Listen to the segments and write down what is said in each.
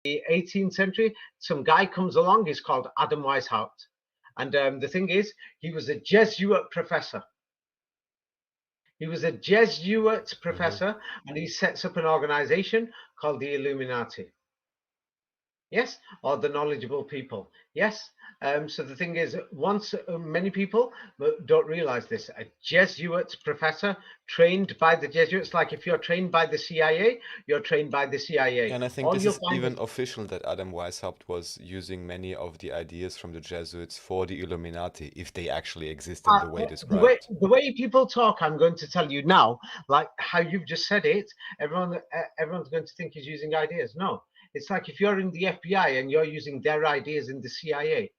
the 18th century, some guy comes along, he's called Adam Weishaupt. And the thing is, he was a Jesuit professor. He was a Jesuit professor, and he sets up an organization called the Illuminati. Yes, or the knowledgeable people. Yes. So the thing is, once many people don't realize this, a Jesuit professor trained by the Jesuits, like if you're trained by the CIA, you're trained by the CIA. And I think All this you'll is find even official that Adam Weishaupt was using many of the ideas from the Jesuits for the Illuminati, if they actually exist in the way described. the way people talk, I'm going to tell you now, like how you've just said it, everyone's going to think he's using ideas. No, it's like if you're in the FBI and you're using their ideas in the CIA.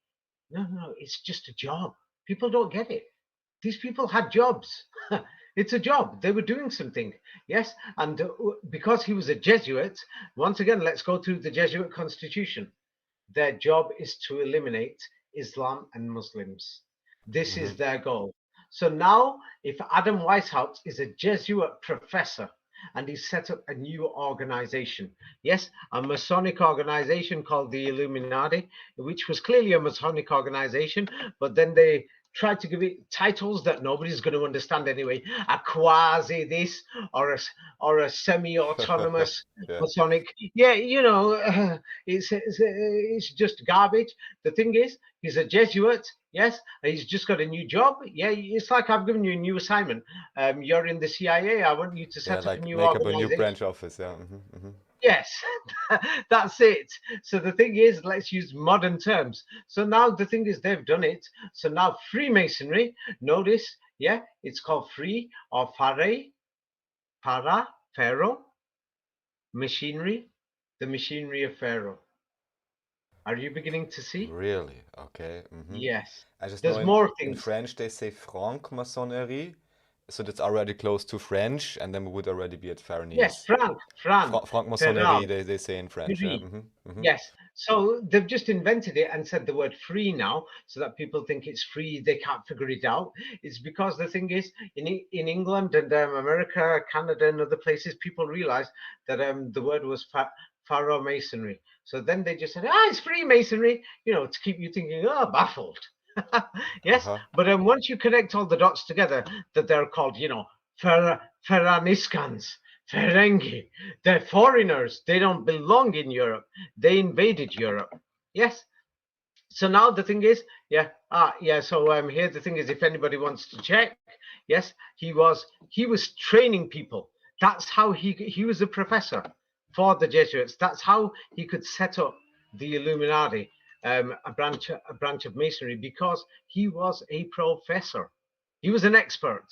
No, it's just a job. People don't get it. These people had jobs. It's a job. They were doing something. Yes. And because he was a Jesuit, once again, let's go through the Jesuit constitution. Their job is to eliminate Islam and Muslims. This is their goal. So now, if Adam Weishaupt is a Jesuit professor and he set up a new organization, yes, a Masonic organization called the Illuminati, which was clearly a Masonic organization, but then they tried to give it titles that nobody's going to understand anyway. A quasi this or a semi-autonomous Masonic. Yeah, it's just garbage. The thing is, he's a Jesuit. Yes, he's just got a new job. Yeah, it's like I've given you a new assignment. You're in the CIA. I want you to set up a new make organization. up a new branch office. Yeah. Yes, that's it. So the thing is, let's use modern terms. So now the thing is, they've done it. So now Freemasonry, notice, yeah, it's called free or Pharaoh, machinery, the machinery of Pharaoh. Are you beginning to see? Really? Okay. Yes. I just There's know more in things. French they say franc-maçonnerie, so that's already close to French, and then we would already be at Faranese. Yes, Franc-maçonnerie, they say in French. Yeah. Yes. So they've just invented it and said the word free now, so that people think it's free. They can't figure it out. It's because the thing is, in England and America, Canada, and other places, people realized that the word was Pharaoh Masonry. So then they just said, it's Freemasonry, to keep you thinking, baffled. Yes. But once you connect all the dots together, that they're called, Ferraniscans. Ferengi, they're foreigners. They don't belong in Europe. They invaded Europe. Yes. So now the thing is, So here the thing is, if anybody wants to check, yes, he was training people. That's how he was a professor for the Jesuits. That's how he could set up the Illuminati, a branch of Masonry, because he was a professor. He was an expert.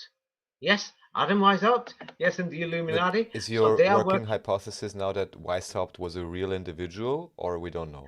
Yes. Adam Weishaupt, yes, in the Illuminati. But is your working hypothesis now that Weishaupt was a real individual, or we don't know?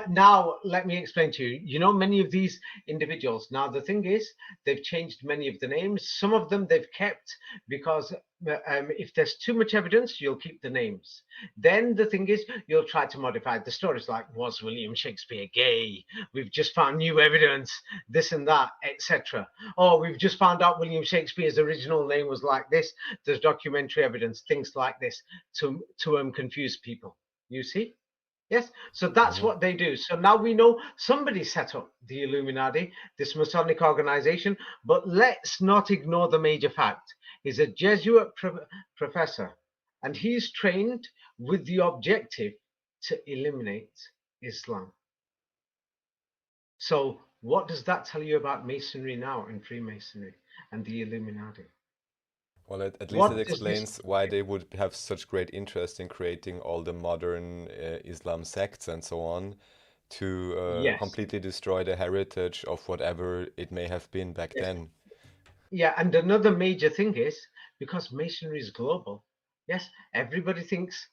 Now, let me explain to you. Many of these individuals, now the thing is, they've changed many of the names. Some of them they've kept because if there's too much evidence, you'll keep the names. Then the thing is, you'll try to modify the stories, like, was William Shakespeare gay? We've just found new evidence, this and that, etc. Or we've just found out William Shakespeare's original name was like this. There's documentary evidence, things like this, to confuse people. You see? Yes, so that's what they do. So now we know somebody set up the Illuminati, this Masonic organization, but let's not ignore the major fact. He's a Jesuit professor, and he's trained with the objective to eliminate Islam. So what does that tell you about Masonry now and Freemasonry and the Illuminati? Well, at least it explains why they would have such great interest in creating all the modern Islam sects and so on to completely destroy the heritage of whatever it may have been back then. Yeah, and another major thing is, because Masonry is global, yes, everybody thinks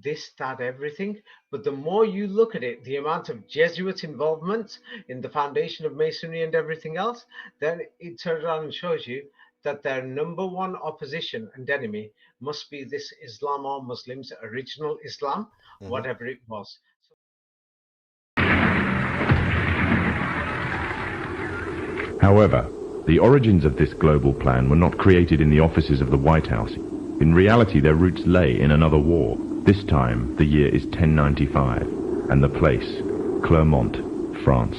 this, that, everything, but the more you look at it, the amount of Jesuit involvement in the foundation of Masonry and everything else, then it turns around and shows you that their number one opposition and enemy must be this Islam or Muslims, original Islam, whatever it was. However, the origins of this global plan were not created in the offices of the White House. In reality, their roots lay in another war, This time, the year is 1095, and the place, Clermont, France.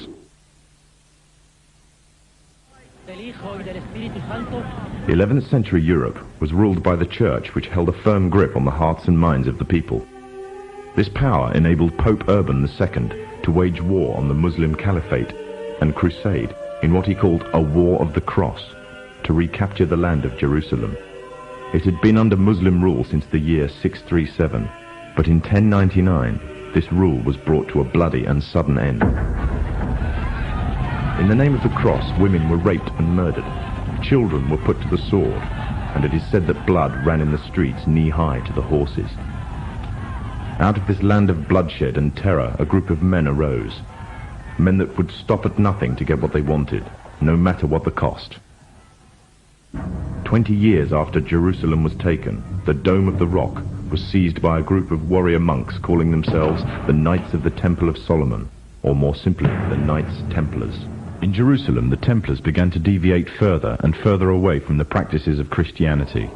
11th century Europe was ruled by the Church, which held a firm grip on the hearts and minds of the people. This power enabled Pope Urban II to wage war on the Muslim Caliphate and crusade in what he called a War of the Cross, to recapture the land of Jerusalem. It had been under Muslim rule since the year 637, but in 1099 this rule was brought to a bloody and sudden end. In the name of the cross, women were raped and murdered. Children were put to the sword, and it is said that blood ran in the streets knee-high to the horses. Out of this land of bloodshed and terror, a group of men arose. Men that would stop at nothing to get what they wanted, no matter what the cost. 20 years after Jerusalem was taken, the Dome of the Rock was seized by a group of warrior monks calling themselves the Knights of the Temple of Solomon, or more simply, the Knights Templars. In Jerusalem, the Templars began to deviate further and further away from the practices of Christianity.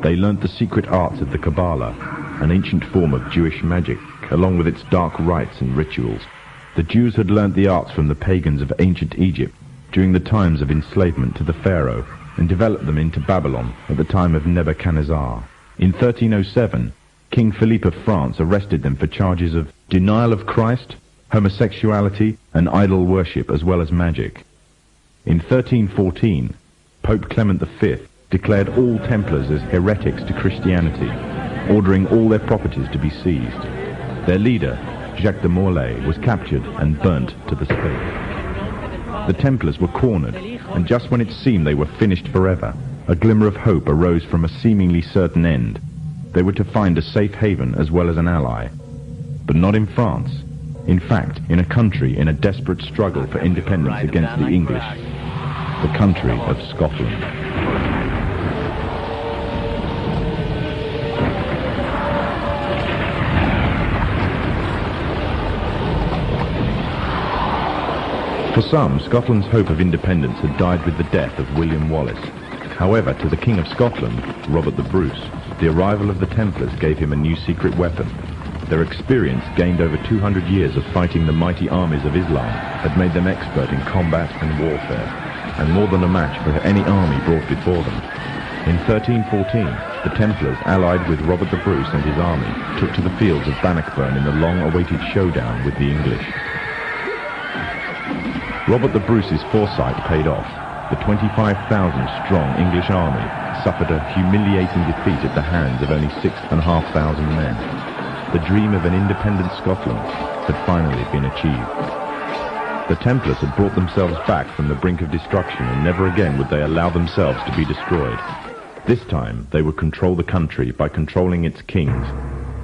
They learnt the secret arts of the Kabbalah, an ancient form of Jewish magic, along with its dark rites and rituals. The Jews had learnt the arts from the pagans of ancient Egypt during the times of enslavement to the Pharaoh, and developed them into Babylon at the time of Nebuchadnezzar. In 1307, King Philippe of France arrested them for charges of denial of Christ, homosexuality, and idol worship, as well as magic. In 1314, Pope Clement V declared all Templars as heretics to Christianity, ordering all their properties to be seized. Their leader, Jacques de Morlaix, was captured and burnt to the stake. The Templars were cornered, and just when it seemed they were finished forever, a glimmer of hope arose from a seemingly certain end. They were to find a safe haven as well as an ally. But not in France. In fact, in a country in a desperate struggle for independence against the English. The country of Scotland. For some, Scotland's hope of independence had died with the death of William Wallace. However, to the King of Scotland, Robert the Bruce, the arrival of the Templars gave him a new secret weapon. Their experience, gained over 200 years of fighting the mighty armies of Islam, had made them expert in combat and warfare, and more than a match for any army brought before them. In 1314, the Templars, allied with Robert the Bruce and his army, took to the fields of Bannockburn in the long-awaited showdown with the English. Robert the Bruce's foresight paid off. The 25,000-strong English army suffered a humiliating defeat at the hands of only 6,500 men. The dream of an independent Scotland had finally been achieved. The Templars had brought themselves back from the brink of destruction, and never again would they allow themselves to be destroyed. This time, they would control the country by controlling its kings,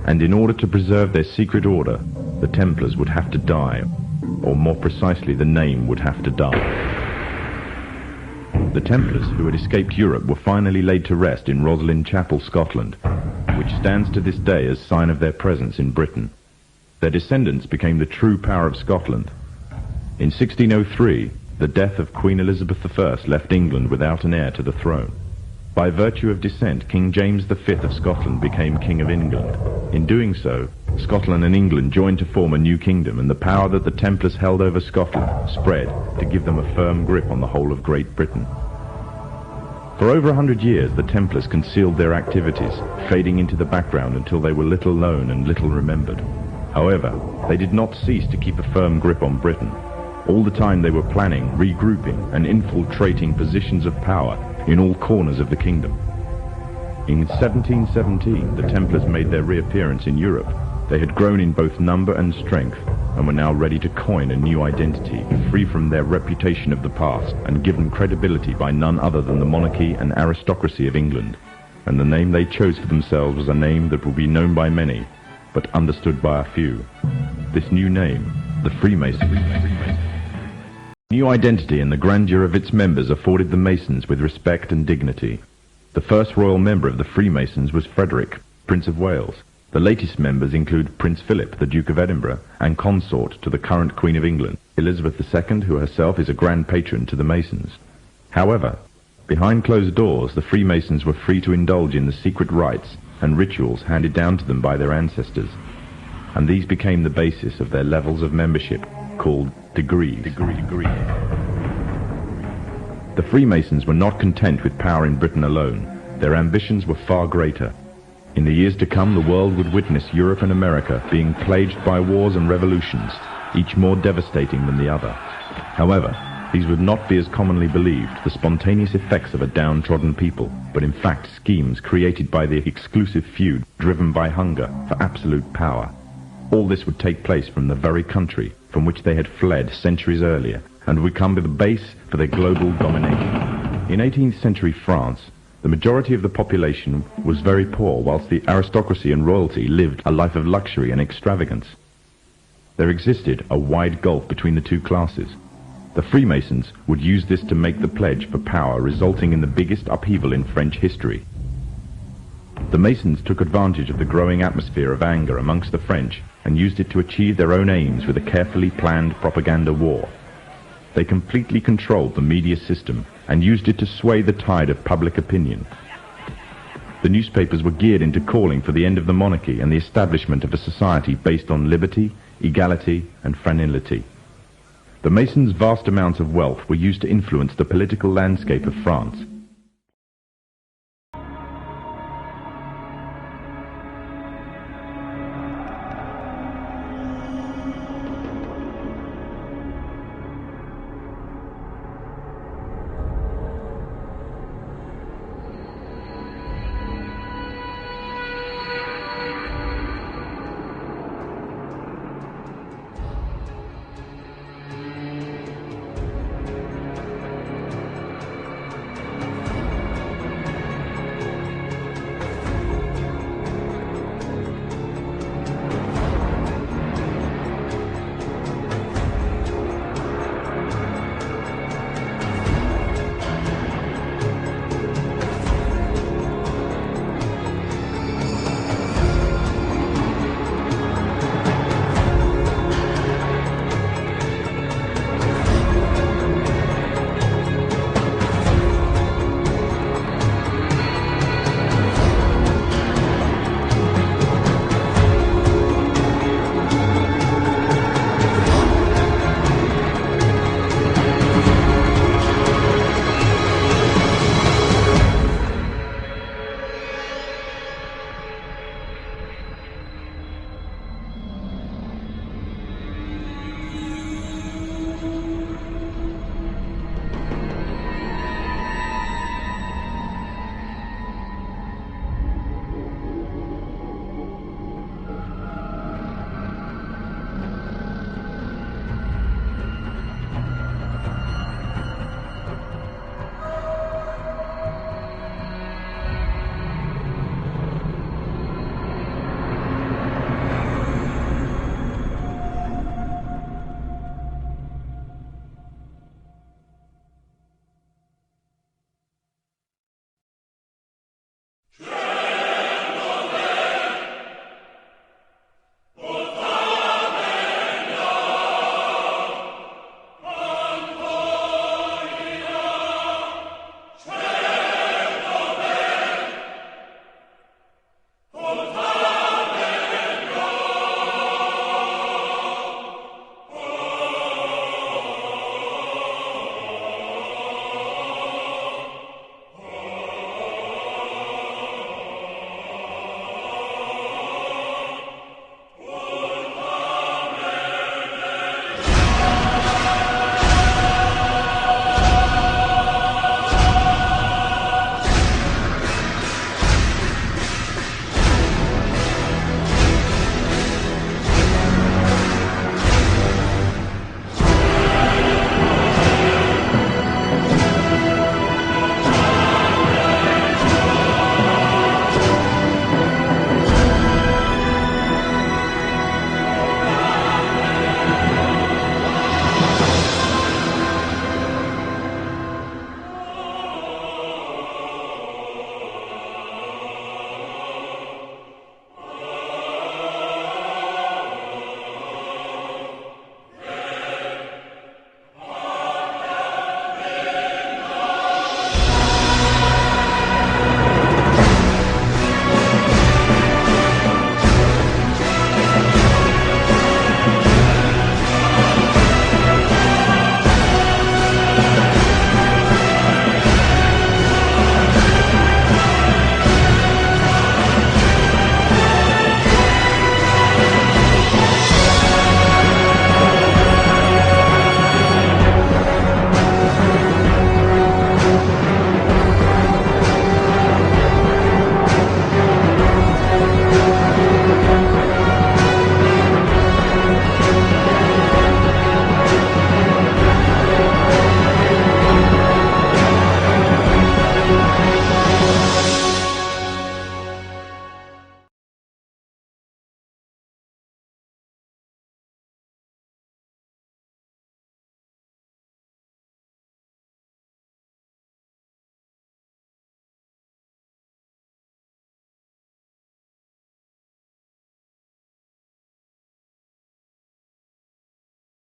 and in order to preserve their secret order, the Templars would have to die, or more precisely, the name would have to die. The Templars, who had escaped Europe, were finally laid to rest in Roslin Chapel, Scotland, which stands to this day as sign of their presence in Britain. Their descendants became the true power of Scotland. In 1603, the death of Queen Elizabeth I left England without an heir to the throne. By virtue of descent, King James V of Scotland became King of England. In doing so, Scotland and England joined to form a new kingdom, and the power that the Templars held over Scotland spread to give them a firm grip on the whole of Great Britain. For over 100 years, the Templars concealed their activities, fading into the background until they were little known and little remembered. However, they did not cease to keep a firm grip on Britain. All the time they were planning, regrouping, and infiltrating positions of power in all corners of the kingdom. In 1717, the Templars made their reappearance in Europe. They had grown in both number and strength, and were now ready to coin a new identity, free from their reputation of the past, and given credibility by none other than the monarchy and aristocracy of England. And the name they chose for themselves was a name that would be known by many, but understood by a few. This new name, the Freemasonry. New identity and the grandeur of its members afforded the Masons with respect and dignity. The first royal member of the Freemasons was Frederick, Prince of Wales. The latest members include Prince Philip, the Duke of Edinburgh, and consort to the current Queen of England, Elizabeth II, who herself is a grand patron to the Masons. However, behind closed doors, the Freemasons were free to indulge in the secret rites and rituals handed down to them by their ancestors, and these became the basis of their levels of membership, called degrees. The Freemasons were not content with power in Britain alone. Their ambitions were far greater. In the years to come, the world would witness Europe and America being plagued by wars and revolutions, each more devastating than the other. However, these would not be as commonly believed, the spontaneous effects of a downtrodden people, but in fact schemes created by the exclusive few, driven by hunger for absolute power. All this would take place from the very country from which they had fled centuries earlier, and would become the base for their global domination. In 18th century France, the majority of the population was very poor, whilst the aristocracy and royalty lived a life of luxury and extravagance. There existed a wide gulf between the two classes. The Freemasons would use this to make the pledge for power, resulting in the biggest upheaval in French history. The Masons took advantage of the growing atmosphere of anger amongst the French and used it to achieve their own aims with a carefully planned propaganda war. They completely controlled the media system and used it to sway the tide of public opinion. The newspapers were geared into calling for the end of the monarchy and the establishment of a society based on liberty, equality, and fraternity. The Masons' vast amounts of wealth were used to influence the political landscape of France.